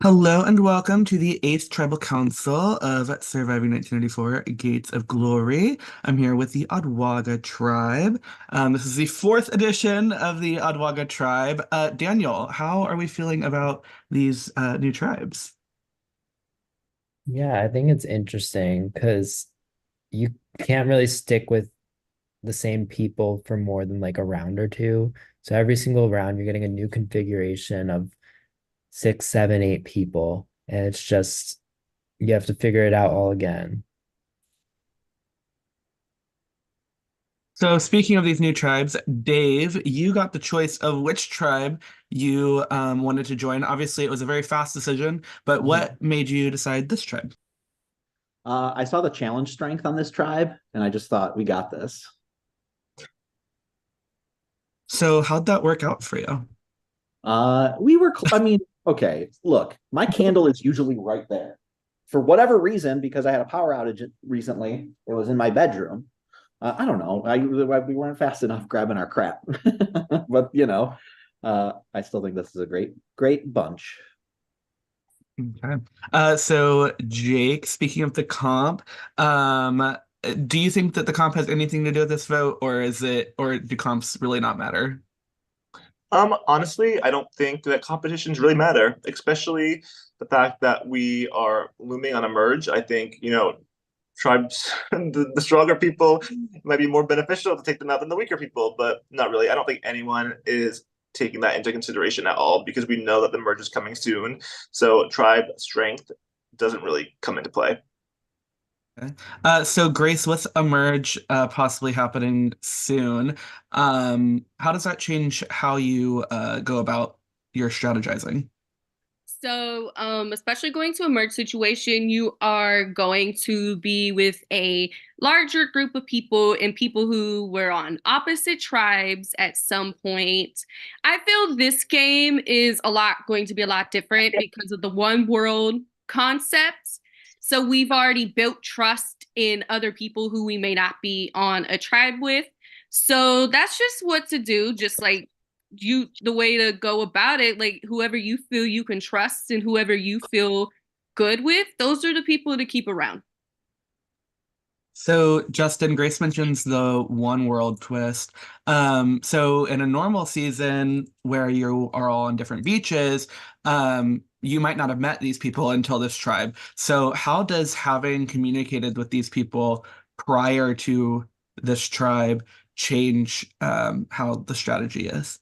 Hello and welcome to the 8th Tribal Council of Surviving 1994 Gates of Glory. I'm here with the Odwaga tribe. This is the fourth edition of the Odwaga tribe. Daniel, how are we feeling about these new tribes? Yeah, I think it's interesting because you can't really stick with the same people for more than like a round or two. So every single round, you're getting a new configuration of six, seven, eight people. And it's just, you have to figure it out all again. So, speaking of these new tribes, Dave, you got the choice of which tribe you wanted to join. Obviously, it was a very fast decision, but Mhm. what made you decide this tribe? I saw the challenge strength on this tribe, and I just thought we got this. So, how'd that work out for you? I mean, okay, look, my candle is usually right there. For whatever reason, because I had a power outage recently, it was in my bedroom. I don't know. We weren't fast enough grabbing our crap, but I still think this is a great bunch. Okay. So Jake, speaking of the comp, do you think that the comp has anything to do with this vote, or do comps really not matter? Honestly, I don't think that competitions really matter, especially the fact that we are looming on a merge. I think, tribes, the stronger people might be more beneficial to take them out than the weaker people, but not really. I don't think anyone is taking that into consideration at all because we know that the merge is coming soon. So tribe strength doesn't really come into play. Okay. So Grace, with a merge possibly happening soon, how does that change how you go about your strategizing? Especially going to a merge situation, you are going to be with a larger group of people and people who were on opposite tribes at some point. I feel this game is going to be a lot different because of the one world concept. So we've already built trust in other people who we may not be on a tribe with. So that's just what to do, just like the way to go about it, like whoever you feel you can trust and whoever you feel good with, those are the people to keep around. So, Justin, Grace mentions the one world twist. So in a normal season where you are all on different beaches, you might not have met these people until this tribe. So, how does having communicated with these people prior to this tribe change how the strategy is?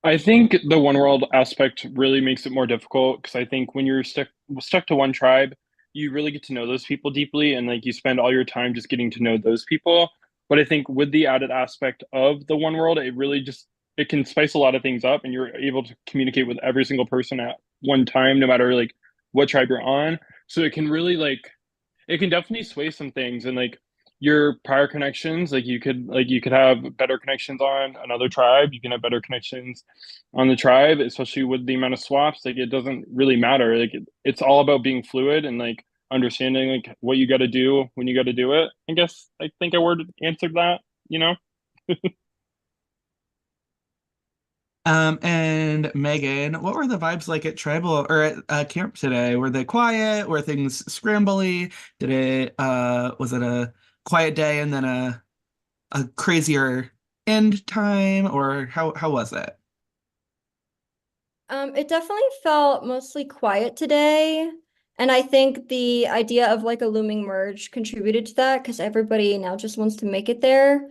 I think the one world aspect really makes it more difficult because I think when you're stuck to one tribe, you really get to know those people deeply and like you spend all your time just getting to know those people. But I think with the added aspect of the one world, it really just it can spice a lot of things up and you're able to communicate with every single person at one time, no matter like what tribe you're on. So it can really it can definitely sway some things and like your prior connections you could have better connections on another tribe, you can have better connections on the tribe, especially with the amount of swaps. Like it doesn't really matter, it's all about being fluid and like understanding like what you got to do when you got to do it. I guess I think I word answered that, you know. And Megan, what were the vibes like at tribal or at camp today? Were they quiet? Were things scrambly? Was it a quiet day and then a crazier end time, or how was it? It definitely felt mostly quiet today. And I think the idea of like a looming merge contributed to that because everybody now just wants to make it there.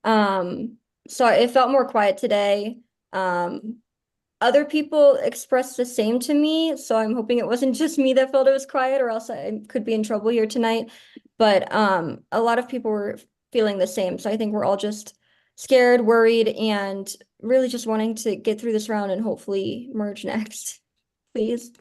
Um, so it felt more quiet today. Um, Other people expressed the same to me, so I'm hoping it wasn't just me that felt it was quiet, or else I could be in trouble here tonight. But a lot of people were feeling the same, so I think we're all just scared, worried, and really just wanting to get through this round and hopefully merge next, please.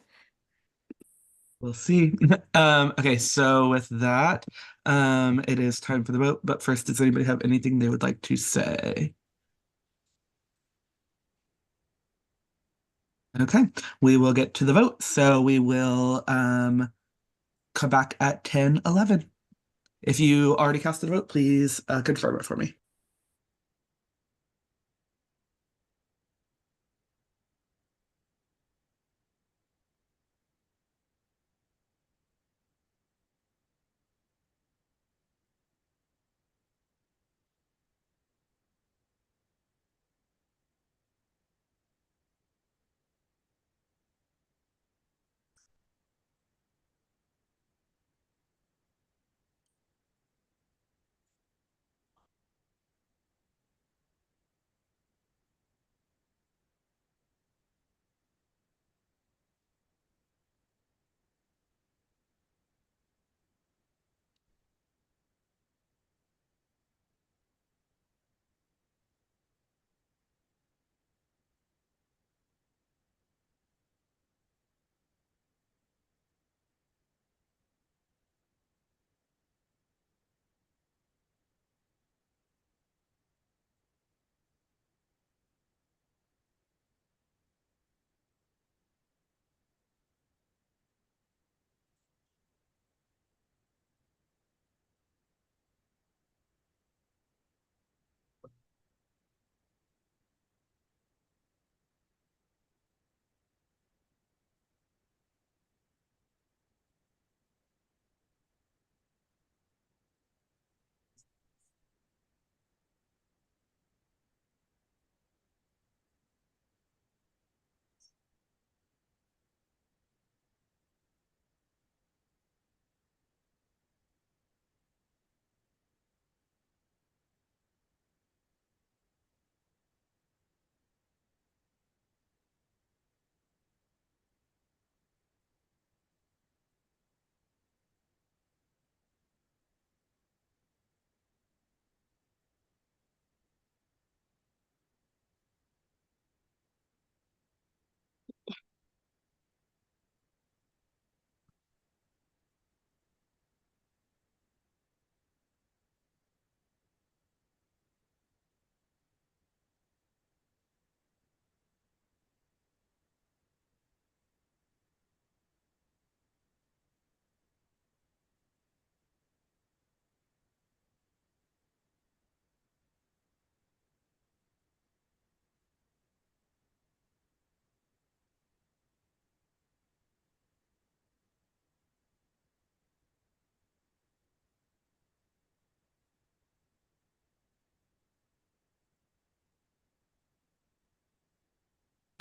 We'll see. Okay, so with that, it is time for the vote. But first, does anybody have anything they would like to say? Okay, we will get to the vote. So we will come back at 10:11. If you already cast the vote, please confirm it for me.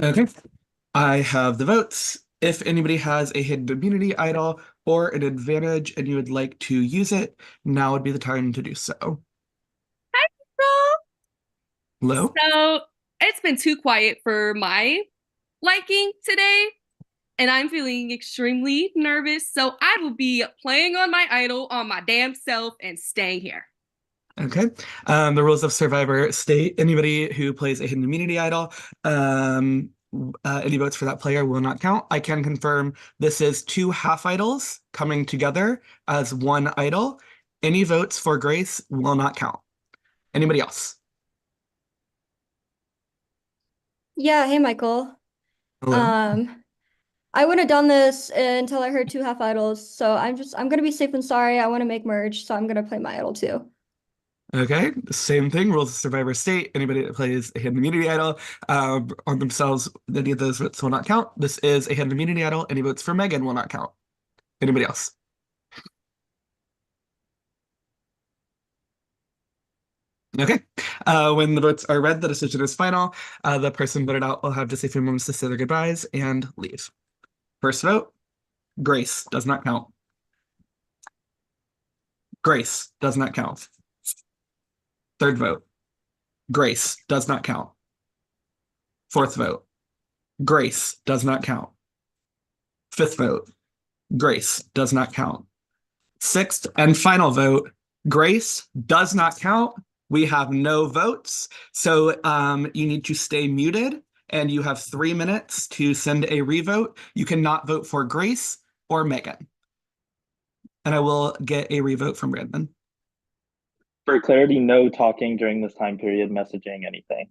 Okay. I have the votes. If anybody has a hidden immunity idol or an advantage and you would like to use it, now would be the time to do so. Low? So it's been too quiet for my liking today, and I'm feeling extremely nervous. So I will be playing on my idol on my damn self and staying here. Okay. The rules of Survivor state anybody who plays a hidden immunity idol, any votes for that player will not count. I can confirm this is two half idols coming together as one idol. Any votes for Grace will not count. Anybody else? Yeah, hey Michael. Hello? I would have done this until I heard two half idols, so I'm gonna be safe and sorry. I want to make merge, so I'm gonna play my idol too. Okay, same thing. Rules of Survivor state anybody that plays a hidden immunity idol on themselves, any of those votes will not count. This is a hidden immunity idol. Any votes for Megan will not count. Anybody else? Okay. When the votes are read, the decision is final. The person voted out will have just a few moments to say their goodbyes and leave. First vote, Grace does not count. Grace does not count. Third vote, Grace does not count. Fourth vote, Grace does not count. Fifth vote, Grace does not count. Sixth and final vote, Grace does not count. We have no votes. So you need to stay muted and you have 3 minutes to send a revote. You cannot vote for Grace or Megan. And I will get a revote from Brandon. For clarity, no talking during this time period, messaging, anything.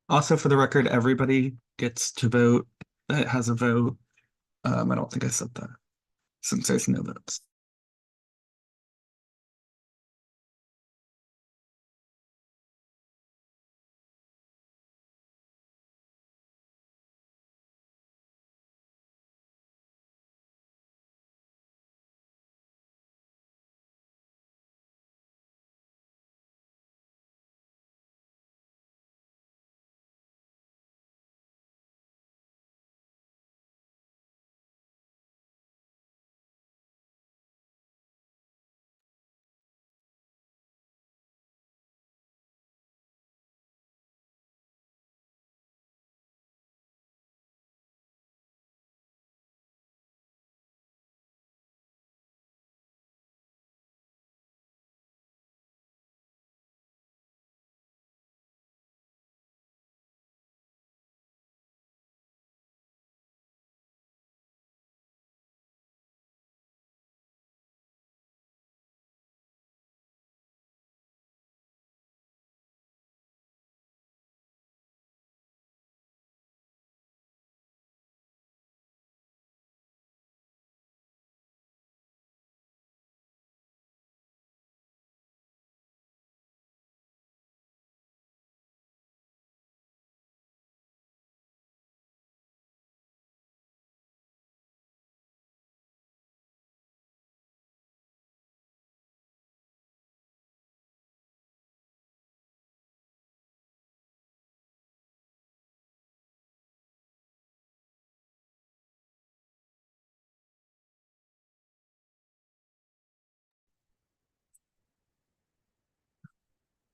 Also, for the record, everybody gets to vote that has a vote. I don't think I said that since there's no votes.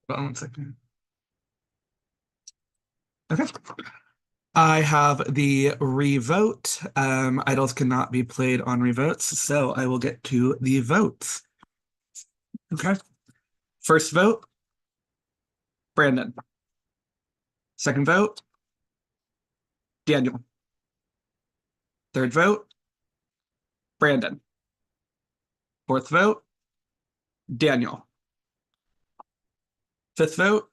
Hold on 1 second. Okay. I have the revote. Idols cannot be played on revotes, so I will get to the votes. Okay. First vote, Brandon. Second vote, Daniel. Third vote, Brandon. Fourth vote, Daniel. Fifth vote,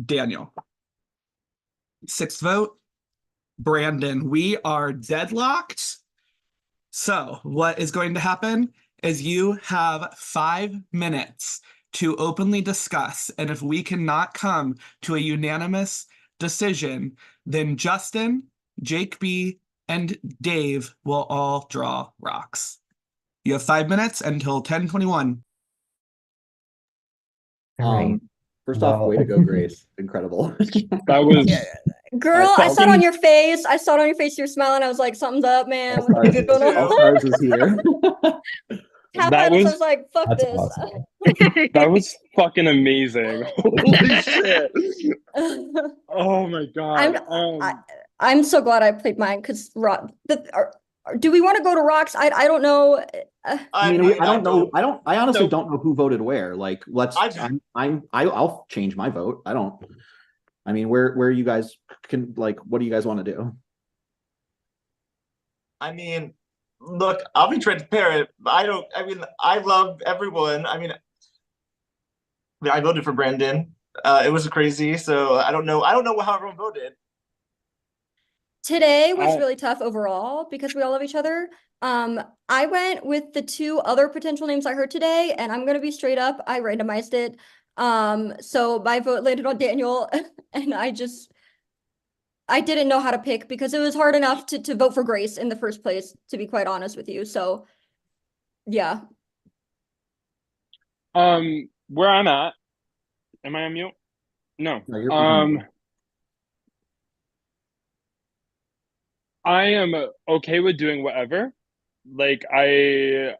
Daniel. Sixth vote, Brandon. We are deadlocked. So what is going to happen is you have 5 minutes to openly discuss. And if we cannot come to a unanimous decision, then Justin, Jake B, and Dave will all draw rocks. You have 5 minutes until 10:21. All right. First off, Well, way to go, Grace. Incredible. That was Girl, I saw it on Falcon- your face. I saw it on your face. You're smiling. I was like, something's up, man. What the All fuck is going All on? Stars is here. Tap that at us. I was was like, fuck that's this. awesome. that was fucking amazing. Holy shit. Oh my god. I'm so glad I played mine because do we want to go to rocks? I don't know. I mean, I don't know. I honestly No. don't know who voted where. Like, I- I'll change my vote. I mean, where you guys can, like, what do you guys want to do? I mean, look, I'll be transparent. I love everyone. I voted for Brandon. It was crazy, so I don't know how everyone voted. Today was really tough overall because we all love each other. I went with the two other potential names I heard today, and I'm gonna be straight up. I randomized it. So my vote landed on Daniel, and I didn't know how to pick because it was hard enough to vote for Grace in the first place, to be quite honest with you. So yeah. Where I'm at, am I on mute? No. No, you're I am okay with doing whatever. Like I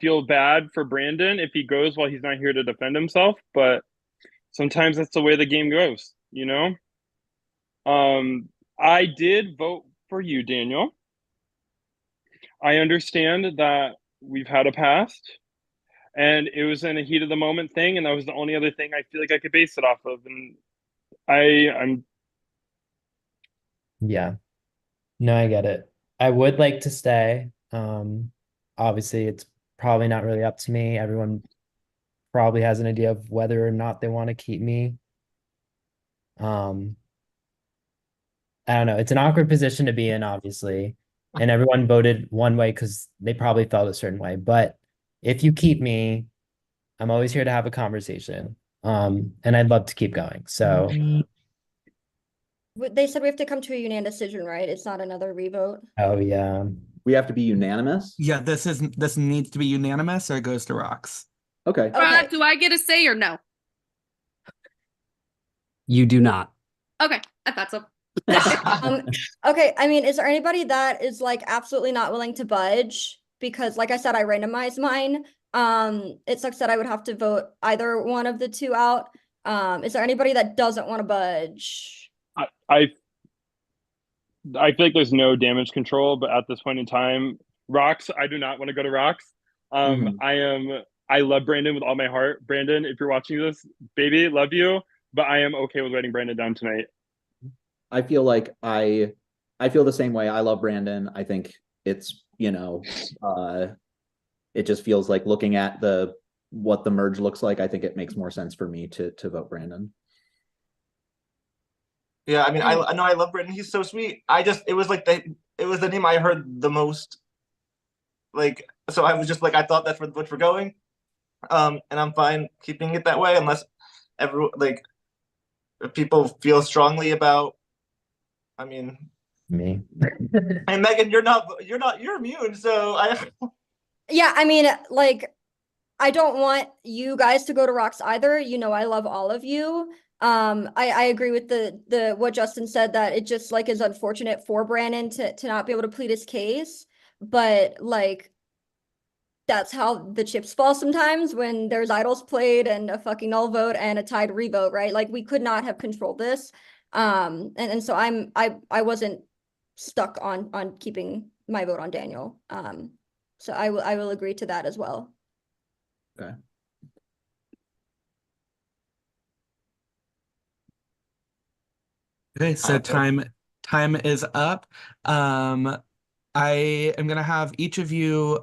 feel bad for Brandon if he goes while he's not here to defend himself, but sometimes that's the way the game goes, you know? I did vote for you, Daniel. I understand that we've had a past and it was in a heat of the moment thing, and that was the only other thing I feel like I could base it off of. And I'm Yeah. No, I get it. I would like to stay. Obviously, it's probably not really up to me. Everyone probably has an idea of whether or not they want to keep me. I don't know. It's an awkward position to be in, obviously. And everyone voted one way because they probably felt a certain way. But if you keep me, I'm always here to have a conversation. And I'd love to keep going. So They said we have to come to a unanimous decision, right? It's not another revote. oh yeah. We have to be unanimous. Yeah, this needs to be unanimous or it goes to rocks. Okay. Okay. Do I get a say or no? You do not. Okay, I thought so. Okay, I mean, is there anybody that is like absolutely not willing to budge? Because like I said, I randomized mine. It sucks that I would have to vote either one of the two out. Is there anybody that doesn't want to budge? I feel like there's no damage control, but at this point in time, rocks, I do not want to go to rocks. I love Brandon with all my heart. Brandon, if you're watching this, baby, love you, but I am okay with letting Brandon down tonight. I feel like I feel the same way. I love Brandon. I think it's, it just feels like, looking at what the merge looks like, I think it makes more sense for me to vote Brandon. Yeah, I mean, I know I love Brandon. He's so sweet. It was the name I heard the most. Like, so I was just like, I thought that's what we're going. And I'm fine keeping it that way unless if people feel strongly about. I mean, Me. and Megan, you're immune. So Yeah, I mean, like, I don't want you guys to go to rocks either. I love all of you. I agree with the what Justin said, that it just like is unfortunate for Brandon to not be able to plead his case. But like, that's how the chips fall sometimes when there's idols played and a fucking null vote and a tied revote, right? Like, we could not have controlled this. And so I wasn't stuck on keeping my vote on Daniel. So I will agree to that as well. Okay. Okay, so time is up. I am gonna have each of you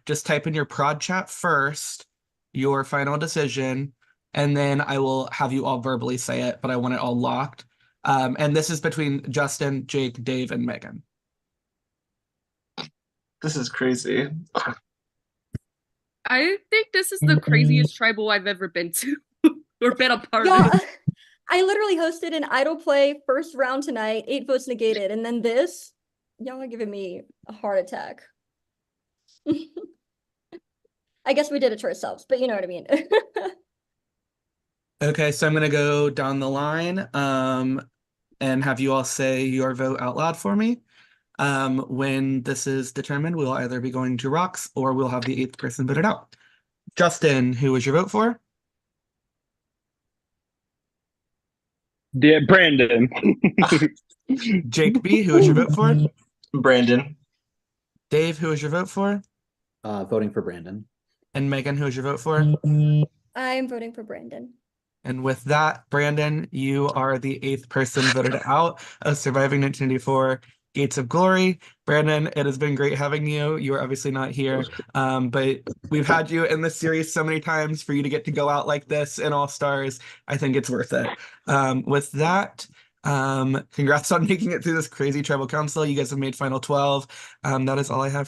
just type in your prod chat first, your final decision, and then I will have you all verbally say it, but I want it all locked. And this is between Justin, Jake, Dave, and Megan. This is crazy. I think this is the craziest tribal I've ever been to or been a part Yeah, of. I literally hosted an idol play first round tonight, 8 votes negated, and then this, y'all are giving me a heart attack. I guess we did it to ourselves, but you know what I mean. Okay, so I'm gonna go down the line and have you all say your vote out loud for me. When this is determined, we'll either be going to rocks or we'll have the eighth person voted out. Justin, who was your vote for? Yeah, Brandon. Jake B, who was your vote for? Brandon. Dave, who was your vote for? Voting for Brandon. And Megan, who was your vote for? I'm voting for Brandon. And with that, Brandon, you are the eighth person voted out of Surviving 1984 Gates of Glory. Brandon, it has been great having you. You are obviously not here, but we've had you in this series so many times. For you to get to go out like this in All Stars, I think it's worth it. With that, congrats on making it through this crazy tribal council. You guys have made final 12. That is all I have